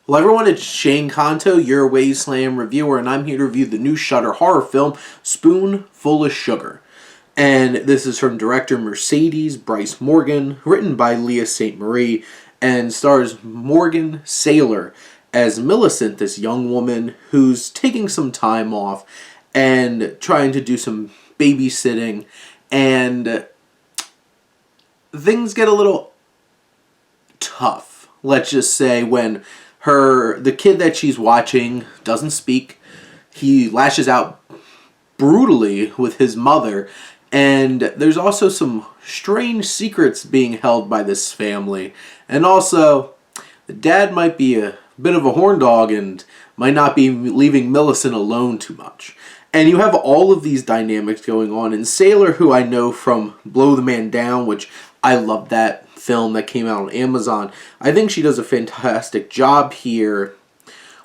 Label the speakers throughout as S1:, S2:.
S1: Hello everyone, it's Shane Kanto, your Wasteland reviewer, and I'm here to review the new Shudder horror film, Spoonful of Sugar. And this is from director Mercedes Bryce Morgan, written by Leah St. Marie, and stars Morgan Saylor as Millicent, this young woman who's taking some time off and trying to do some babysitting, and things get a little tough, let's just say, when the kid that she's watching doesn't speak. He lashes out brutally with his mother, and there's also some strange secrets being held by this family. And also, the dad might be a bit of a horn dog and might not be leaving Millicent alone too much. And you have all of these dynamics going on. And Saylor, who I know from Blow the Man Down, which I love that film that came out on Amazon, I think she does a fantastic job here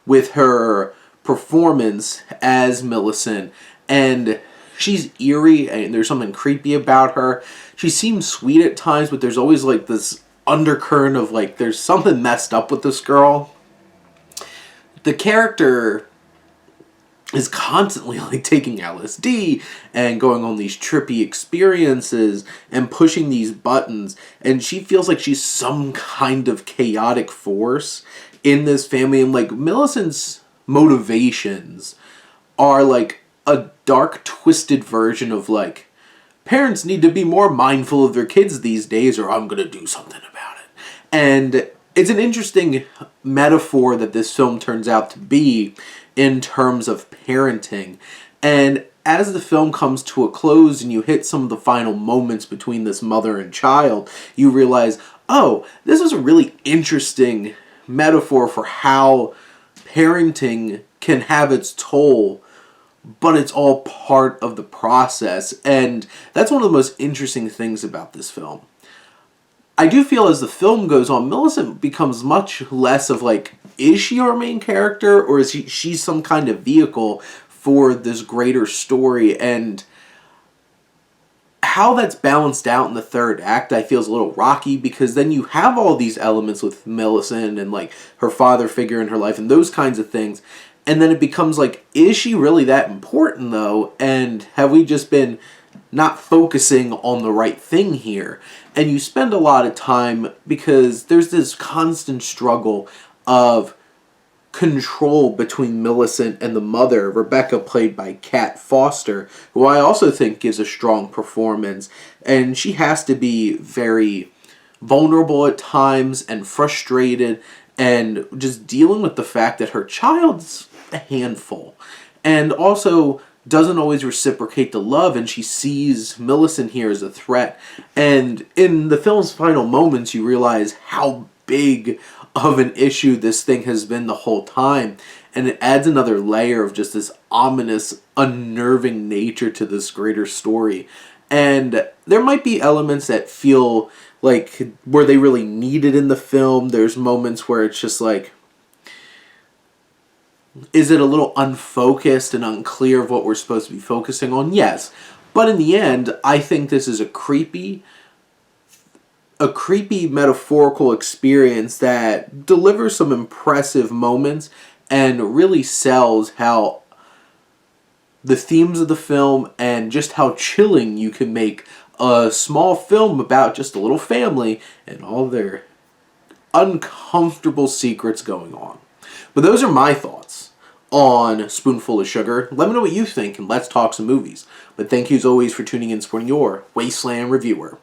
S1: with her performance as Millicent. And she's eerie, and there's something creepy about her. She seems sweet at times, but there's always like this undercurrent of like there's something messed up with this girl. The character is constantly like taking LSD and going on these trippy experiences and pushing these buttons, and she feels like she's some kind of chaotic force in this family. And like Millicent's motivations are like a dark, twisted version of like, parents need to be more mindful of their kids these days or I'm gonna do something about it. And it's an interesting metaphor that this film turns out to be in terms of parenting. And as the film comes to a close and you hit some of the final moments between this mother and child, you realize, oh, this is a really interesting metaphor for how parenting can have its toll, but it's all part of the process. And that's one of the most interesting things about this film. I do feel as the film goes on, Millicent becomes much less of like, is she our main character, or is she some kind of vehicle for this greater story? And how that's balanced out in the third act, I feel is a little rocky, because then you have all these elements with Millicent and like her father figure in her life and those kinds of things. And then it becomes like, is she really that important though? And have we just been not focusing on the right thing here? And you spend a lot of time, because there's this constant struggle of control between Millicent and the mother, Rebecca, played by Kat Foster, who I also think gives a strong performance. And she has to be very vulnerable at times and frustrated and just dealing with the fact that her child's a handful, and also doesn't always reciprocate the love, and she sees Millicent here as a threat. And in the film's final moments, you realize how big of an issue this thing has been the whole time, and it adds another layer of just this ominous, unnerving nature to this greater story. And there might be elements that feel like were they really needed in the film. There's moments where it's just like, is it a little unfocused and unclear of what we're supposed to be focusing on? Yes. But in the end, I think this is a creepy metaphorical experience that delivers some impressive moments and really sells how the themes of the film and just how chilling you can make a small film about just a little family and all their uncomfortable secrets going on. But those are my thoughts on Spoonful of Sugar. Let me know what you think, and let's talk some movies. But thank you as always for tuning in and supporting your Wasteland reviewer.